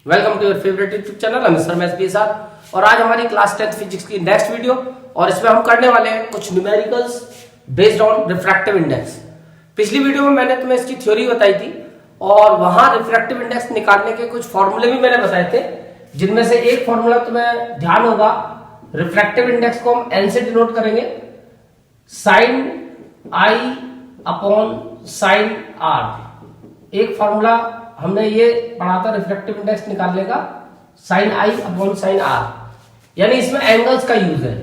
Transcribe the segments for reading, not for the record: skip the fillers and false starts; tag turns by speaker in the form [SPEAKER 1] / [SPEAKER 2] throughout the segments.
[SPEAKER 1] Welcome to your favourite YouTube channel mister maths के साथ। और आज हमारी क्लास 10th फिजिक्स की नेक्स्ट वीडियो, और इसमें हम करने वाले हैं कुछ numericals based on refractive index. पिछली वीडियो में मैंने तुम्हें इसकी थ्योरी बताई थी और वहां रिफ्रैक्टिव इंडेक्स निकालने के कुछ फॉर्मूले भी मैंने बताए थे, जिनमें से एक फॉर्मूला तुम्हें ध्यान होगा। रिफ्रैक्टिव इंडेक्स को हम एन से डिनोट करेंगे, sine i upon sine r. एक फॉर्मूला हमने ये पढ़ा था रिफ्रैक्टिव इंडेक्स निकालने का, sine i upon sine r, यानी इसमें एंगल्स का यूज है।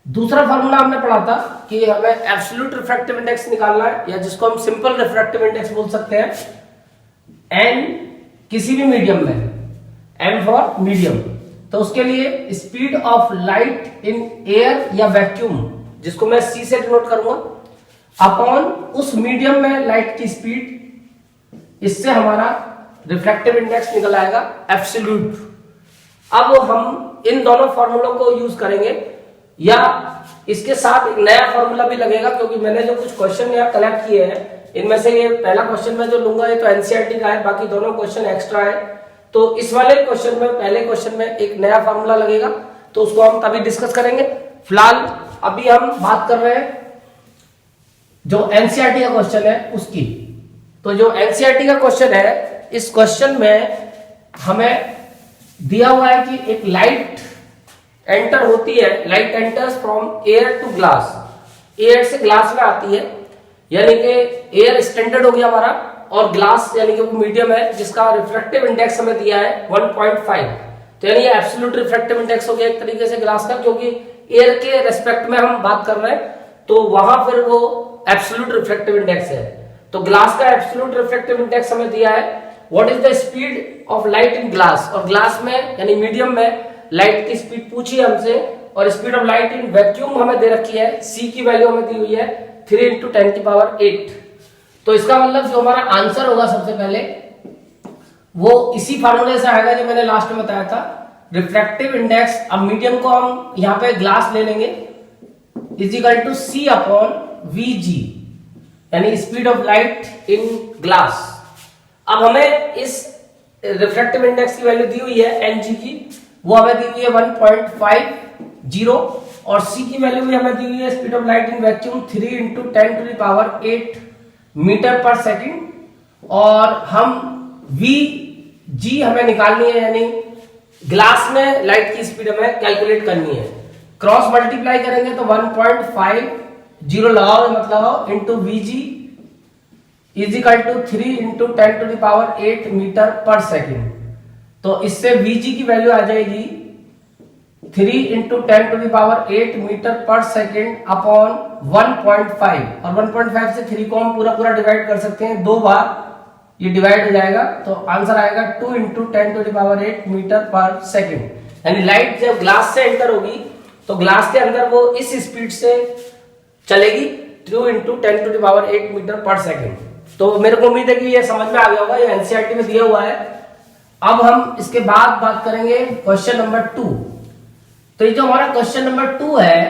[SPEAKER 1] दूसरा फॉर्मूला हमने पढ़ा था कि हमें एब्सोल्यूट रिफ्रैक्टिव इंडेक्स निकालना है, या जिसको हम सिंपल रिफ्रैक्टिव इंडेक्स बोल सकते हैं, एन किसी भी मीडियम में, एम फॉर मीडियम। तो उसके लिए speed of light in air या वैक्यूम, जिसको मैं सी से डिनोट करूंगा, अपॉन उस मीडियम में लाइट की स्पीड, इससे हमारा रिफ्रैक्टिव इंडेक्स निकल आएगा एब्सोल्यूट। अब हम इन दोनों फॉर्मूलों को यूज करेंगे, या इसके साथ एक नया फॉर्मूला भी लगेगा, क्योंकि मैंने जो कुछ क्वेश्चन यहाँ कलेक्ट किए हैं, इनमें से ये पहला क्वेश्चन मैं जो लूंगा ये तो एनसीईआरटी का है, बाकी दोनों क्वेश्चन एक्स्ट्रा है। तो इस वाले क्वेश्चन में, पहले क्वेश्चन में एक नया फॉर्मूला लगेगा, तो उसको हम तभी डिस्कस करेंगे। फिलहाल अभी हम बात कर रहे हैं जो एनसीईआरटी का क्वेश्चन है उसकी। तो जो एनसीईआरटी का क्वेश्चन है, इस क्वेश्चन में हमें दिया हुआ है कि एक लाइट एंटर होती है, light enters from air to glass, air से ग्लास में आती है, यानी कि एयर स्टैंडर्ड हो गया हमारा, और ग्लास यानी कि वो मीडियम है जिसका रिफ्रैक्टिव इंडेक्स हमें दिया है 1.5। तो यानी ये एब्सोल्यूट रिफ्रैक्टिव इंडेक्स हो गया एक तरीके से ग्लास का, क्योंकि एयर के रेस्पेक्ट में हम बात कर रहे हैं, तो वहां फिर वो एब्सोल्यूट रिफ्रैक्टिव इंडेक्स है। तो ग्लास का एब्सोल्यूट रिफ्रैक्टिव इंडेक्स हमें दिया है, what is the speed of light in glass, और ग्लास में यानी मीडियम में लाइट की स्पीड पूछी है हमसे, और speed of light in vacuum हमें दे रखी है, सी की वैल्यू हमें दी हुई है 3 × 10⁸। तो इसका मतलब जो हमारा आंसर होगा सबसे पहले वो इसी फार्मूले से आएगा जो मैंने लास्ट में बताया था, रिफ्रैक्टिव इंडेक्स। अब मीडियम को हम यहाँ पे ग्लास ले लेंगे, is equal to C upon V G, यानी speed of light in glass. अब हमें इस रिफ्रैक्टिव इंडेक्स की वैल्यू दी हुई है एन जी की, वो हमें दी हुई है 1.50, और सी की वैल्यू भी हमें दी हुई है speed of light in vacuum 3 × 10⁸ metre पर सेकंड, और हम वी जी हमें निकालनी है, यानी ग्लास में लाइट की स्पीड हमें कैलकुलेट करनी है। क्रॉस मल्टीप्लाई करेंगे तो 1.50 लगाओ, मतलब into v ji is equal to 3 × 10⁸ metre पर सेकंड। तो इससे वी जी की वैल्यू आ जाएगी 3 × 10⁸ मीटर पर सेकंड अपॉन 1.5, और 1.5 से 3 को हम पूरा डिवाइड कर सकते हैं, 2 बार ये डिवाइड हो जाएगा, तो आंसर आएगा 2 × 10⁸ मीटर पर सेकंड। यानी लाइट जब ग्लास से एंटर होगी तो ग्लास के अंदर वो इस स्पीड से चलेगी 2 × 10⁸ मीटर पर सेकंड। तो मेरे को उम्मीद है कि ये समझ में आ गया होगा, ये एनसीईआरटी में दिया हुआ है। अब हम इसके बाद बात करेंगे क्वेश्चन नंबर 2। तो ये जो हमारा क्वेश्चन नंबर 2 है,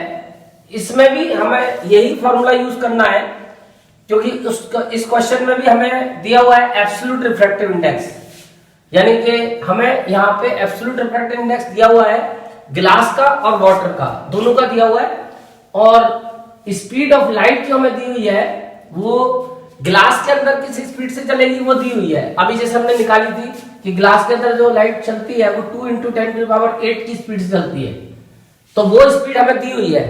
[SPEAKER 1] इसमें भी हमें यही फॉर्मूला यूज करना है, क्योंकि इस क्वेश्चन में भी हमें दिया हुआ है एब्सोल्यूट रिफ्रैक्टिव इंडेक्स, यानी कि हमें यहाँ पे एब्सोल्यूट रिफ्रैक्टिव इंडेक्स दिया हुआ है ग्लास का और वाटर का, दोनों का दिया हुआ है, और स्पीड ऑफ लाइट जो हमें दी हुई है वो ग्लास के अंदर किस स्पीड से चलेगी वो दी हुई है। अभी जैसे हमने निकाली थी कि ग्लास के अंदर जो लाइट चलती है वो 2 × 10⁸ की स्पीड से चलती है, तो वो स्पीड हमें दी हुई है,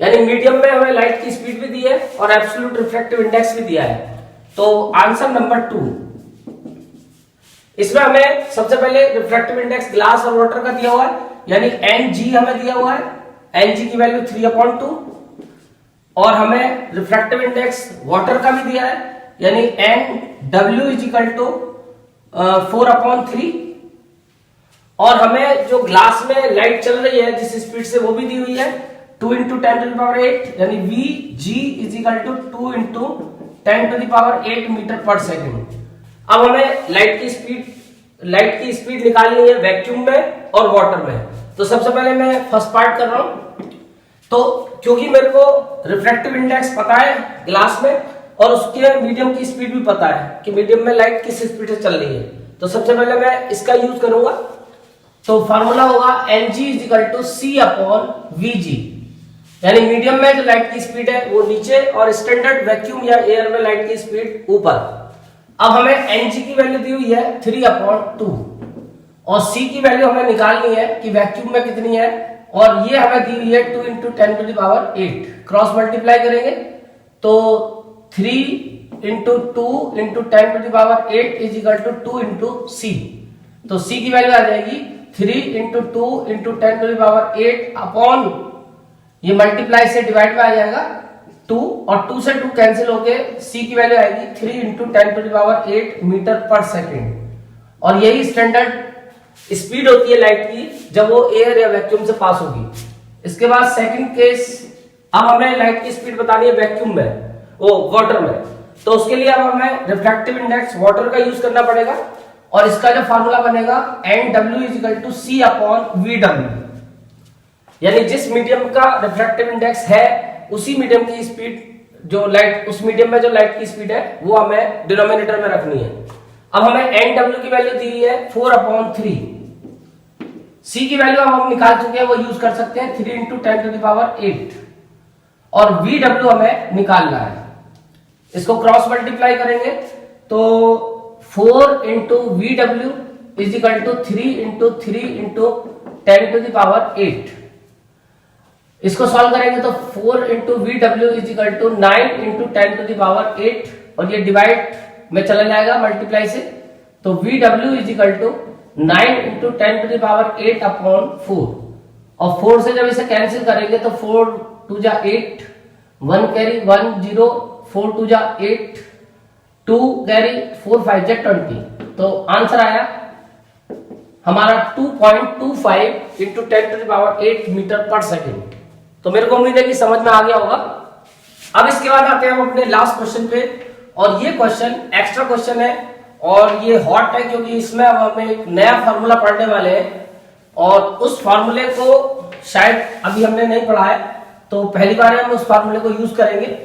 [SPEAKER 1] यानी मीडियम में हमें लाइट की स्पीड भी दी है और एब्सोल्यूट रिफ्रैक्टिव इंडेक्स भी दिया है। तो आंसर नंबर 2, इसमें हमें सबसे पहले रिफ्रैक्टिव इंडेक्स ग्लास और वाटर का दिया हुआ है, यानी एन जी हमें दिया हुआ है, एन जी की वैल्यू 3/2, और हमें रिफ्रैक्टिव इंडेक्स वाटर का भी दिया है, यानी N W is equal to 4/3, और हमें जो ग्लास में लाइट चल रही है जिस स्पीड से वो भी दी हुई है 2 × 10⁸, यानी V ji is equal to 2 × 10⁸ metre पर सेकंड। अब हमें लाइट की स्पीड निकालनी है वैक्यूम में और वाटर में। तो सबसे पहले मैं फर्स्ट पार्ट कर रहा हूं। तो क्योंकि मेरे को रिफ्रैक्टिव इंडेक्स पता है ग्लास में, और उसके मीडियम की स्पीड भी पता है कि मीडियम में लाइट किस स्पीड से चल रही है, तो सबसे पहले मैं इसका यूज करूंगा। तो फॉर्मूला होगा Ng = C/Vg, यानी मीडियम में जो लाइट की स्पीड है वो नीचे और स्टैंडर्ड वैक्यूम या एयर में लाइट की स्पीड ऊपर। अब हमें Ng की वैल्यू दी हुई है 3/2 और C की वैल्यू हमें निकालनी है कि वैक्यूम में कितनी है, और ये हमें दी हुई है 2 × 10⁸। क्रॉस मल्टीप्लाई करेंगे तो 3 × 2 × 10⁸ = 2 × C। तो C की वैल्यू आ जाएगी 3 × 2 × 10⁸ अपॉन, ये मल्टीप्लाई से डिवाइड में आ जाएगा 2 और 2 से 2 कैंसिल होके C की वैल्यू आएगी 3 × 10⁸ मीटर/सेकंड। और यही स्टैंडर्ड स्पीड होती है लाइट की जब वो एयर या वैक्यूम से पास होगी। इसके बाद सेकंड केस, अब हमें लाइट की स्पीड बतानी है वैक्यूम में, वो वाटर में। तो उसके लिए अब हमें रिफ्रैक्टिव इंडेक्स वाटर का यूज करना पड़ेगा और इसका जो फार्मूला बनेगा NW = C/VW, यानी जिस मीडियम का रिफ्रैक्टिव इंडेक्स है उसी मीडियम की स्पीड, जो लाइट, उस मीडियम में जो लाइट की स्पीड है वो हमें डिनोमिनेटर में रखनी है। अब हमें NW की वैल्यू दी है 4/3। C की वैल्यू हम निकाल चुके हैं, वो यूज कर सकते हैं 3 × 10⁸ और VW हमें निकालना है। इसको क्रॉस मल्टीप्लाई करेंगे तो 4 × VW = 3 × 3 × 10⁸। इसको सॉल्व करेंगे तो 4 × VW = 9 × 10⁸, और ये डिवाइड में चला जाएगा मल्टीप्लाई से, तो VW = 9 × 10⁸/4, और 4 से जब इसे कैंसिल करेंगे तो 4 2 जा 8, 1 कैरी 1 0, 4 2 जा 8, 2 कैरी 4 5 जा 20। तो आंसर आया हमारा 2.25 × 10⁸ मीटर/सेकंड। तो मेरे को उम्मीद है कि समझ में आ गया होगा। अब इसके बाद आते हैं हम अपने लास्ट क्वेश्चन पे, और ये क्वेश्चन एक्स्ट्रा क्वेश्चन है और ये हॉट है क्योंकि इसमें अब हम एक नया फार्मूला पढ़ने वाले हैं, और उस फार्मूले को शायद अभी हमने नहीं पढ़ा है, तो पहली बार हम उस फार्मूले को यूज करेंगे।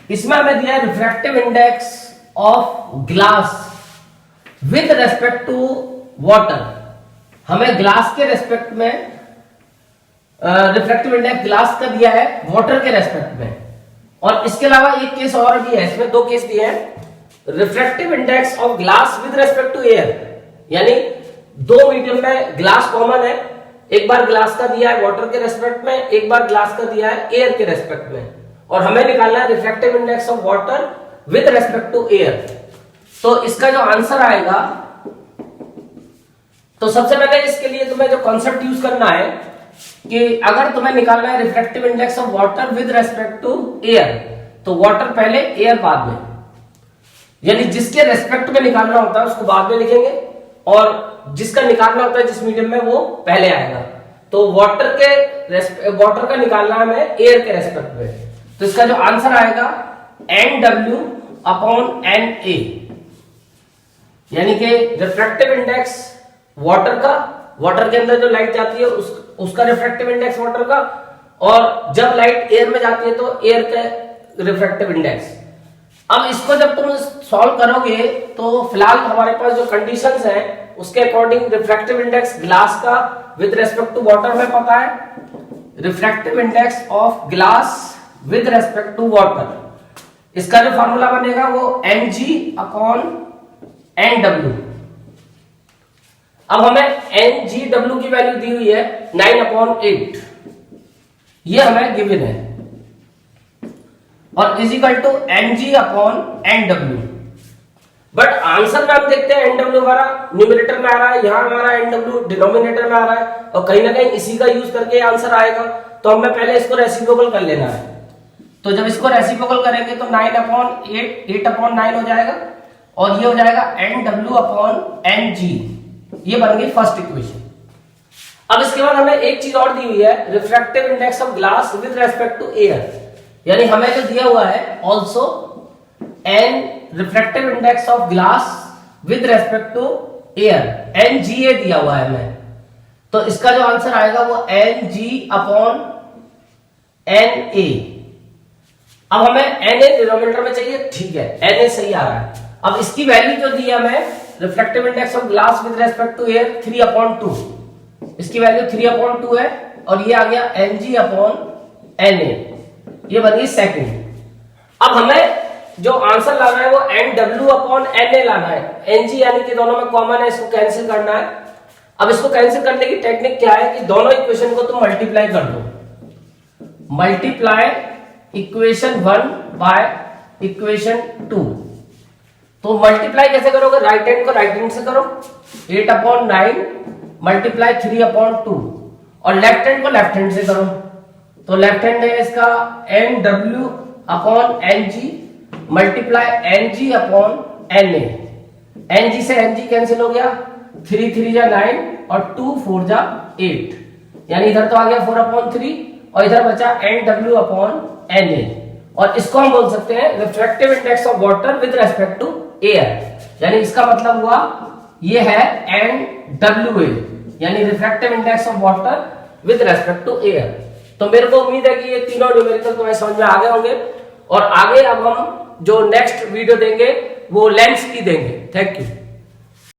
[SPEAKER 1] इसमें हमें दिया है refractive index of glass with respect to water. हमें ग्लास के रेस्पेक्ट में रिफ्रैक्टिव इंडेक्स ग्लास का दिया है वाटर के रेस्पेक्ट में, और इसके अलावा एक केस और भी है, इसमें 2 केस दिए हैं। Refractive index of glass with respect to air, यानी 2 मीडियम में ग्लास कॉमन है, एक बार ग्लास का दिया है वाटर के रेस्पेक्ट में, एक बार ग्लास का दिया है एयर के रेस्पेक्ट में, और हमें निकालना है refractive index of water with respect to air. तो इसका जो आंसर आएगा, तो सबसे पहले इसके लिए तुम्हें जो कॉन्सेप्ट यूज करना है कि अगर तुम्हें निकालना है refractive index of water with respect to air, तो वाटर पहले एयर बाद में, यानी जिसके रेस्पेक्ट में निकालना होता है उसको बाद में लिखेंगे, और जिसका निकालना होता है जिस मीडियम में वो पहले आएगा। तो वाटर का निकालना है हमें एयर के रेस्पेक्ट में, तो इसका जो आंसर आएगा NW/NA, यानी कि रिफ्रैक्टिव इंडेक्स वाटर का, वाटर के अंदर जो लाइट जाती है उसका रिफ्रैक्टिव इंडेक्स वाटर का, और जब लाइट एयर में जाती है तो एयर का रिफ्रैक्टिव इंडेक्स। अब इसको जब तुम सॉल्व करोगे तो फिलहाल हमारे पास जो कंडीशंस हैं उसके अकॉर्डिंग रिफ्रैक्टिव इंडेक्स ग्लास का विद रेस्पेक्ट टू वाटर में पता है, refractive index of glass with respect to water, इसका जो फॉर्मूला बनेगा वो Ng/NW। अब हमें NGW की वैल्यू दी हुई है 9/8, ये हमें गिवन है, और = Ng/NW। बट आंसर में हम देखते हैं NW हमारा न्यूमरेटर में आ रहा है, यहां हमारा NW डिनोमिनेटर में आ रहा है, और कहीं ना कहीं इसी का यूज करके आंसर आएगा, तो हमें पहले इसको रेसिप्रोकल कर लेना है। तो जब इसको रेसिप्रोकल करेंगे तो 9/8 8/9 हो जाएगा, और ये हो जाएगा NW/Ng। ये बन गई फर्स्ट इक्वेशन। अब इसके बाद हमें एक चीज और दी हुई है, refractive index of glass with respect to air, यानी हमें जो दिया हुआ है also N refractive index of glass with respect to air, NGA दिया हुआ है हमें, तो इसका जो आंसर आएगा वो NG/NA। अब हमें NA डिनोमिनेटर में चाहिए, ठीक है, NA सही आ रहा है। अब इसकी वैल्यू जो दी है हमें reflective index of glass with respect to air 3/2, इसकी वैल्यू 3/2 है और ये आ गया Ng/Na, ये बन गई सेकंड। अब हमें जो आंसर लाना है वो Nw/Na लाना है। Ng यानी कि दोनों में कॉमन है, इसको कैंसिल करना है। अब इसको कैंसिल करने की टेक्निक क्या है कि दोनों इक्वेशन को तुम मल्टीप्लाई कर दो, मल्टीप्लाई इक्वेशन 1 बाय इक्वेशन 2। तो मल्टीप्लाई कैसे करोगे, राइट हैंड को राइट हैंड से करो, 8/9 मल्टीप्लाई 3/2, और लेफ्ट हैंड को लेफ्ट हैंड से करो। तो लेफ्ट हैंड है इसका Nw/Ng मल्टीप्लाई Ng/Na। Ng से Ng कैंसिल हो गया, 3 3 जा 9 और 2 4 जा 8, यानी इधर तो आ गया 4/3 और इधर बचा Nw/Na। और इसको हम बोल सकते हैं refractive index of water with respect to air, यानी इसका मतलब हुआ ये है Nwa, यानी refractive index of water with respect to air. तो मेरे को उम्मीद है कि ये तीनों न्यूमेरिकल तुम्हें समझ में आ गए होंगे, और आगे अब हम जो नेक्स्ट वीडियो देंगे वो लेंस की देंगे। Thank you.